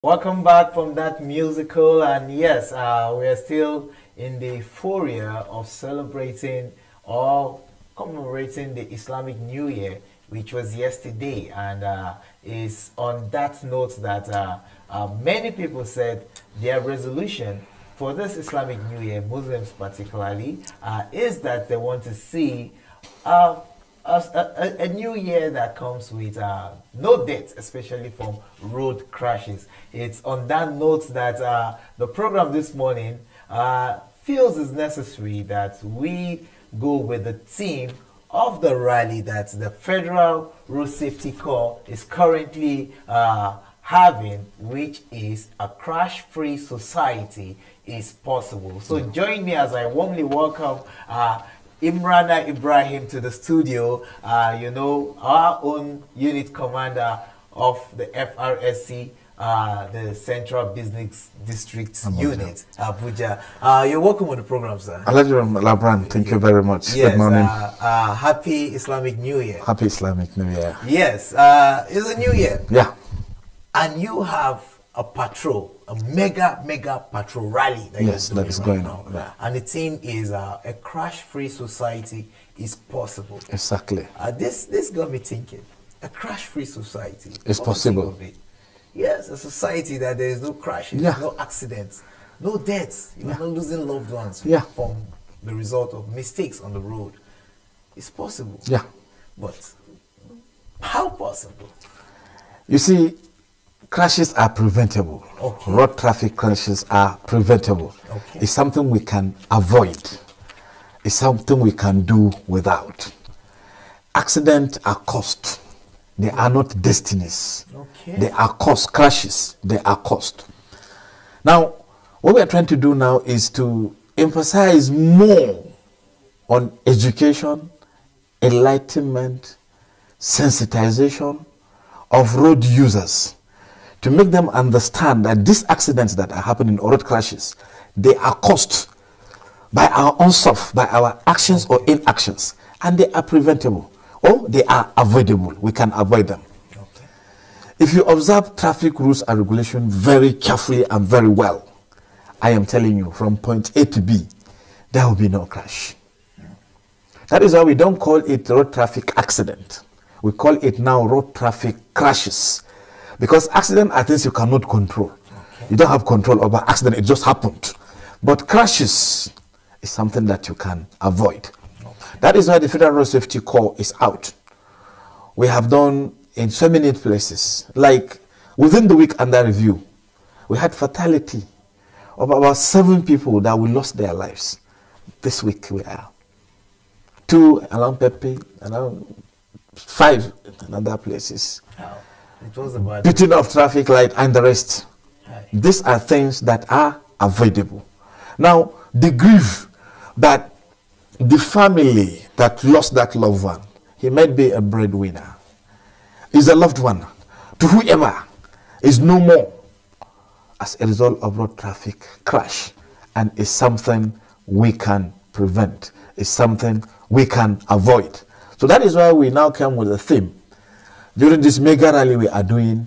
Welcome back from that musical, and yes, we are still in the euphoria of celebrating or commemorating the Islamic New Year, which was yesterday, and is on that note that many people said their resolution for this Islamic New Year, Muslims particularly, is that they want to see uh, a new year that comes with no deaths, especially from road crashes. It's on that note that the program this morning feels it's necessary that we go with the theme of the rally that the Federal Road Safety Corps is currently having, which is a crash-free society is possible. So join me as I warmly welcome Imrana Ibrahim to the studio, our own unit commander of the FRSC, the Central Business District Abuja. Unit, Abuja. You're welcome on the program, sir. Alhaji Labran, thank you very much. Yes, good morning. happy Islamic New Year. Happy Islamic New Year. Yes, it's a new year. Yeah. And you have a patrol, a mega patrol rally. That is going on. Yeah. And the theme is a crash-free society is possible. Exactly. This got me thinking. A crash-free society. It's possible. Yes, a society that there is no crashes, no accidents, no deaths. You are not losing loved ones from the result of mistakes on the road. It's possible. Yeah. But how possible? You see, crashes are preventable. Okay. Road traffic crashes are preventable. Okay. It's something we can avoid. It's something we can do without. Accidents are caused. They are not destinies. Okay. They are caused. Crashes, they are caused. Now, what we are trying to do now is to emphasize more on education, enlightenment, sensitization of road users, to make them understand that these accidents that are happening, or road crashes, they are caused by our own self, by our actions or inactions, and they are preventable, or they are avoidable. We can avoid them. Okay. If you observe traffic rules and regulation very carefully and very well, I am telling you, from point A to B, there will be no crash. That is why we don't call it road traffic accident. We call it now road traffic crashes. Because accidents are things you cannot control. Okay. You don't have control over accident, it just happened. But crashes is something that you can avoid. Okay. That is why the Federal Road Safety Corps is out. We have done in so many places, like within the week under review, we had fatality of about 7 people that we lost their lives. This week we are 2 along Pepe, around 5 in other places. Wow. It was about Pitting of traffic light and the rest. Right. These are things that are avoidable. Now, the grief that the family that lost that loved one, he might be a breadwinner, is a loved one to whoever is no more as a result of road traffic crash, and is something we can prevent, is something we can avoid. So that is why we now come with a theme during this mega rally we are doing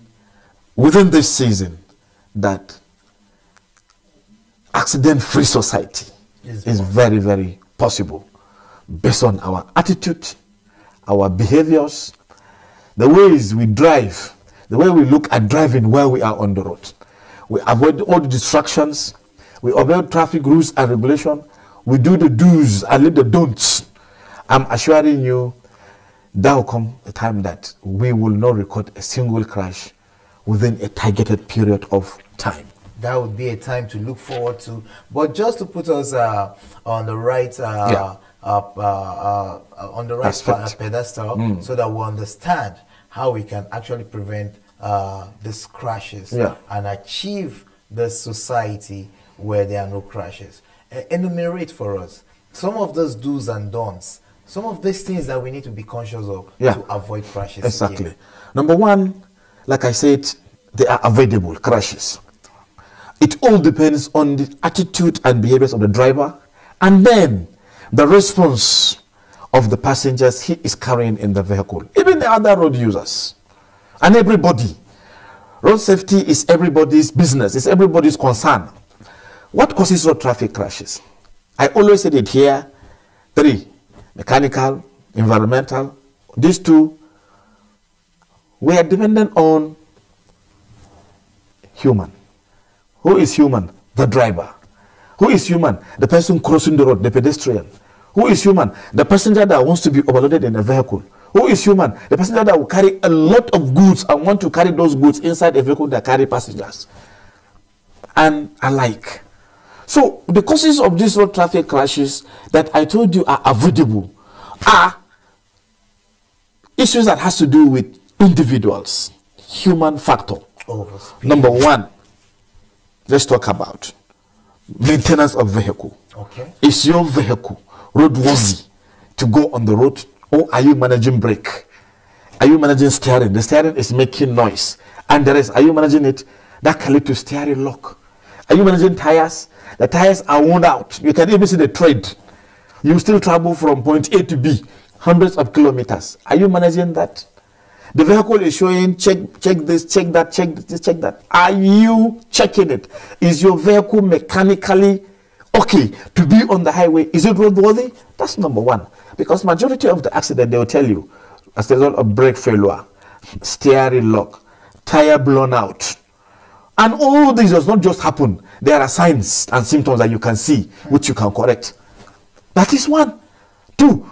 within this season, that accident-free society is very, very possible based on our attitude, our behaviors, the ways we drive, the way we look at driving while we are on the road. We avoid all the distractions, we obey traffic rules and regulation, we do the do's and leave the don'ts. I'm assuring you, there will come a time that we will not record a single crash within a targeted period of time. That would be a time to look forward to. But just to put us on the right pedestal, so that we understand how we can actually prevent these crashes and achieve the society where there are no crashes. Enumerate for us some of those do's and don'ts. Some of these things that we need to be conscious of to avoid crashes. Exactly. Again. Number one, like I said, they are avoidable crashes. It all depends on the attitude and behaviors of the driver, and then the response of the passengers he is carrying in the vehicle, even the other road users, and everybody. Road safety is everybody's business. It's everybody's concern. What causes road traffic crashes? I always said it here. 3, mechanical, environmental. These 2, we are dependent on human. Who is human? The driver. Who is human? The person crossing the road, the pedestrian. Who is human? The passenger that wants to be overloaded in a vehicle. Who is human? The passenger that will carry a lot of goods and want to carry those goods inside a vehicle that carry passengers. And alike. So the causes of these road traffic crashes that I told you are avoidable are issues that has to do with individuals, human factor. Overspeed. Number 1, let's talk about maintenance of vehicle. Okay. Is your vehicle roadworthy to go on the road, or are you managing brake? Are you managing steering? The steering is making noise, and the rest, are you managing it? That can lead to steering lock. Are you managing tires? The tires are worn out. You can even see the tread. You still travel from point A to B, hundreds of kilometers. Are you managing that? The vehicle is showing check this, check that, check this, check that. Are you checking it? Is your vehicle mechanically okay to be on the highway? Is it roadworthy? That's number 1. Because majority of the accident, they will tell you as a result of brake failure, steering lock, tire blown out. And all this does not just happen. There are signs and symptoms that you can see, which you can correct. That is 1. 2,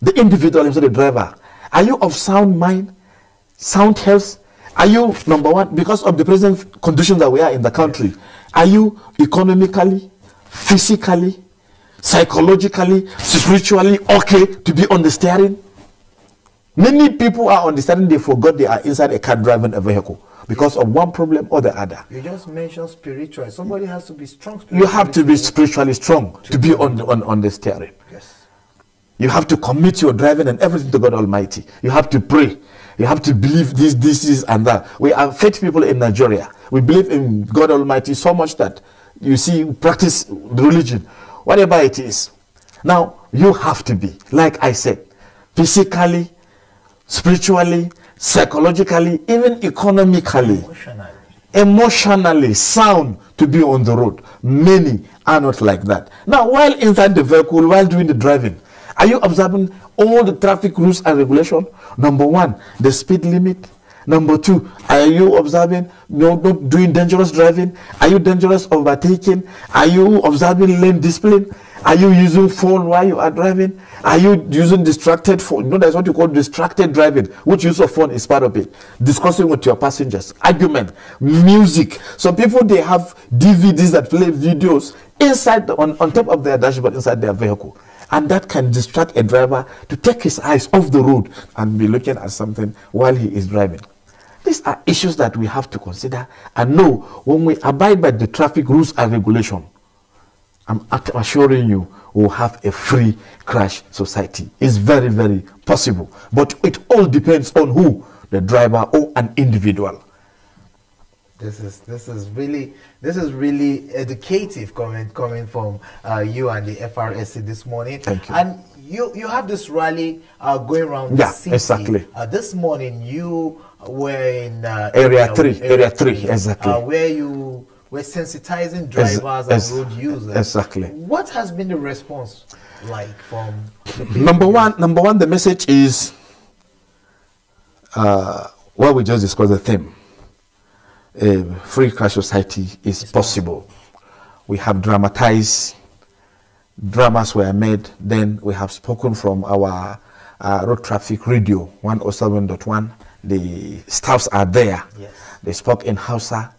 the individual himself, the driver. Are you of sound mind, sound health? Are you, number 1, because of the present conditions that we are in the country, are you economically, physically, psychologically, spiritually okay to be on the steering? Many people are on the steering, they forgot they are inside a car driving a vehicle because of one problem or the other. You just mentioned spiritual. Somebody has to be strong spiritually. You have to be spiritually strong to be on the steering. Yes. You have to commit your driving and everything to God Almighty. You have to pray. You have to believe this is and that. We are faith people in Nigeria. We believe in God Almighty so much that you see, practice religion, whatever it is. Now, you have to be, like I said, physically, spiritually, psychologically, even economically, emotionally sound to be on the road. Many are not like that. Now, while inside the vehicle, while doing the driving, are you observing all the traffic rules and regulation? Number 1, the speed limit. Number 2, are you observing not doing dangerous driving? Are you dangerous overtaking? Are you observing lane discipline? Are you using phone while you are driving? Are you using distracted phone? You know, that's what you call distracted driving, which use of phone is part of it. Discussing with your passengers, argument, music. Some people, they have DVDs that play videos inside on top of their dashboard inside their vehicle. And that can distract a driver to take his eyes off the road and be looking at something while he is driving. These are issues that we have to consider and know when we abide by the traffic rules and regulation. I'm assuring you, we'll have a free crash society. It's very, very possible. But it all depends on who, the driver or an individual. This is really educative coming from you and the FRSC this morning. Thank you. And you have this rally going around the city. Exactly. This morning you were in area 3, exactly. Where you were sensitizing drivers and road users. Exactly. What has been the response like from the people? Number one, the message is what we just discussed, the theme. A free crash society is possible. We have dramatized, dramas were made, then we have spoken from our road traffic radio 107.1. The staffs are there. Yes. They spoke in Hausa,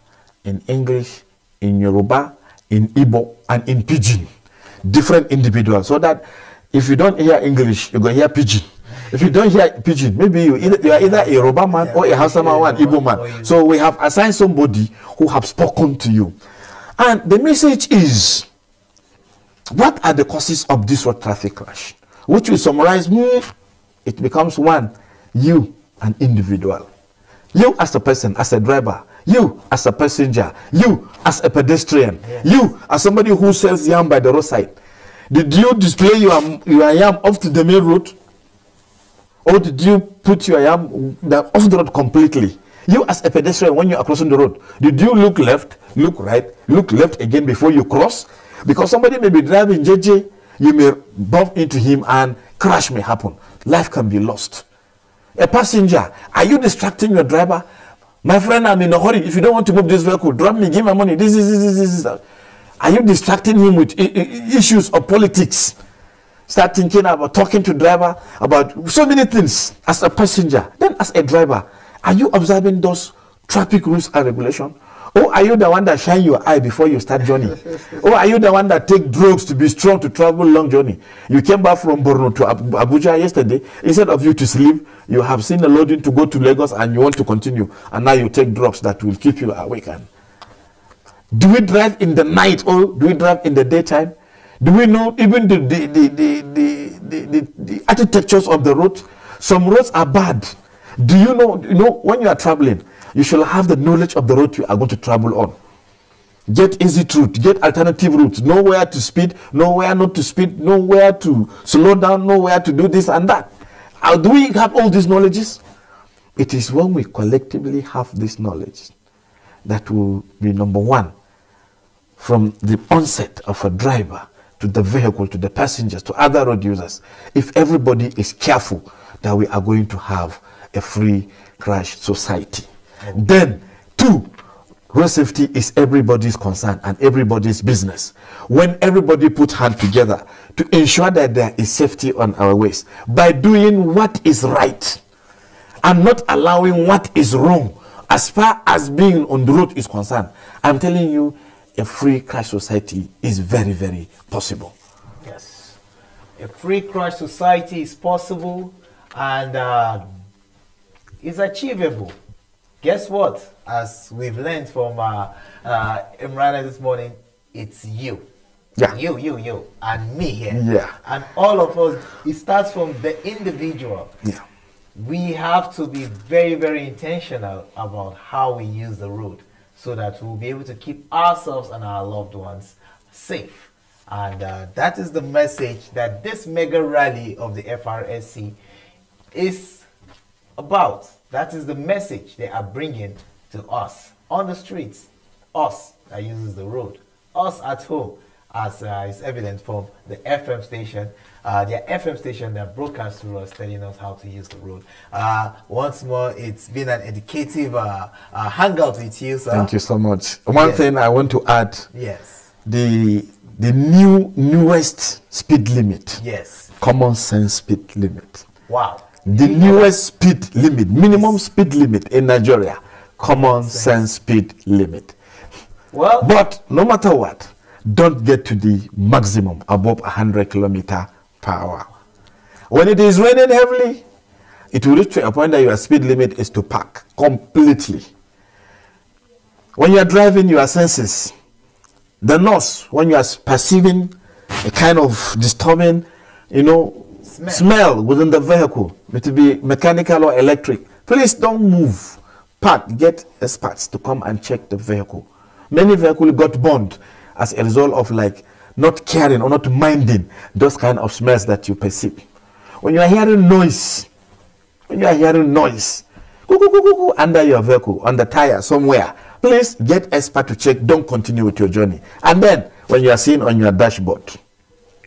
in English, in Yoruba, in Igbo, and in Pidgin. Different individuals. So that if you don't hear English, you go hear Pidgin. If you don't hear Pidgin, maybe you are either a Yoruba man or a Hausa man or an Igbo man. So we have assigned somebody who have spoken to you. And the message is, what are the causes of this road traffic crash? Which we summarize, it becomes 1, you, an individual. You as a person, as a driver. You as a passenger. You as a pedestrian. Yes. You as somebody who sells yam by the roadside. Did you display your yam off to the main road? Or did you put your yam off the road completely? You as a pedestrian, when you are crossing the road, did you look left, look right, look left again before you cross? Because somebody may be driving JJ, you may bump into him and crash may happen. Life can be lost. A passenger, are you distracting your driver? My friend, I'm in a hurry. If you don't want to move this vehicle, drop me, give my money. This. Are you distracting him with issues of politics? Start thinking about talking to driver about so many things as a passenger. Then as a driver, are you observing those traffic rules and regulations? Or are you the one that shine your eye before you start journey? Or are you the one that take drugs to be strong to travel long journey? You came back from Borno to Abuja yesterday. Instead of you to sleep, you have seen a loading to go to Lagos and you want to continue. And now you take drugs that will keep you awake. Do we drive in the night or do we drive in the daytime? Do we know even the architectures of the road? Some roads are bad. Do you know when you are traveling, you should have the knowledge of the road you are going to travel on. Get easy route, get alternative routes, know where to speed, know where not to speed, know where to slow down, know where to do this and that. How do we have all these knowledges? It is when we collectively have this knowledge that will be number one, from the onset of a driver to the vehicle, to the passengers, to other road users. If everybody is careful, that we are going to have a free crash society. Then, two, road safety is everybody's concern and everybody's business. When everybody put hands together to ensure that there is safety on our ways, by doing what is right and not allowing what is wrong, as far as being on the road is concerned, I'm telling you, a free crash society is very, very possible. Yes, a free crash society is possible and is achievable. Guess what? As we've learned from Imran this morning, it's you. Yeah. You, and me here. Yeah. And all of us, it starts from the individual. Yeah. We have to be very, very intentional about how we use the road so that we'll be able to keep ourselves and our loved ones safe. And that is the message that this mega rally of the FRSC is about. That is the message they are bringing to us on the streets, us that uses the road, us at home, as is evident from the FM station, their FM station that broadcasts through us, telling us how to use the road. Once more, it's been an educative hangout with you, sir. Thank you so much. One thing I want to add. Yes. The newest speed limit. Yes. Common sense speed limit. Wow. The newest speed limit, minimum speed limit in Nigeria, common sense speed limit. Well, but no matter what, don't get to the maximum above 100 km/h. When it is raining heavily, it will reach to a point that your speed limit is to park completely. When you are driving your senses, the nose, when you are perceiving a kind of disturbing, smell within the vehicle, it will be mechanical or electric, please don't move. Get experts to come and check the vehicle. Many vehicles got burned as a result of not caring or not minding those kind of smells that you perceive. When you are hearing noise, under your vehicle, on the tire somewhere, please get expert to check. Don't continue with your journey. And then when you are seeing on your dashboard,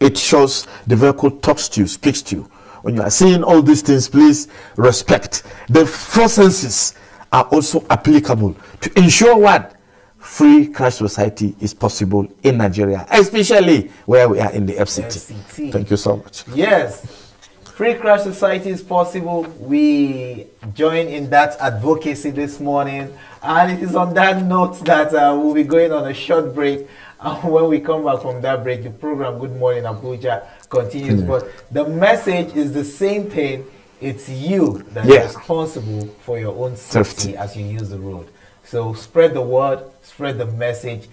it shows the vehicle talks to you, speaks to you. When you are seeing all these things, please respect. The four senses are also applicable to ensure what? Free crash society is possible in Nigeria, especially where we are in the FCT. Thank you so much. Yes, free crash society is possible. We join in that advocacy this morning, and it is on that note that we'll be going on a short break. And when we come back from that break, the program Good Morning Abuja continues. But the message is the same thing. It's you that is responsible for your own safety as you use the road. So spread the word, spread the message,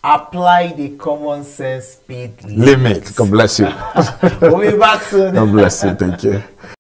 apply the common sense speed limit. God bless you. We'll be back soon. God bless you. Thank you.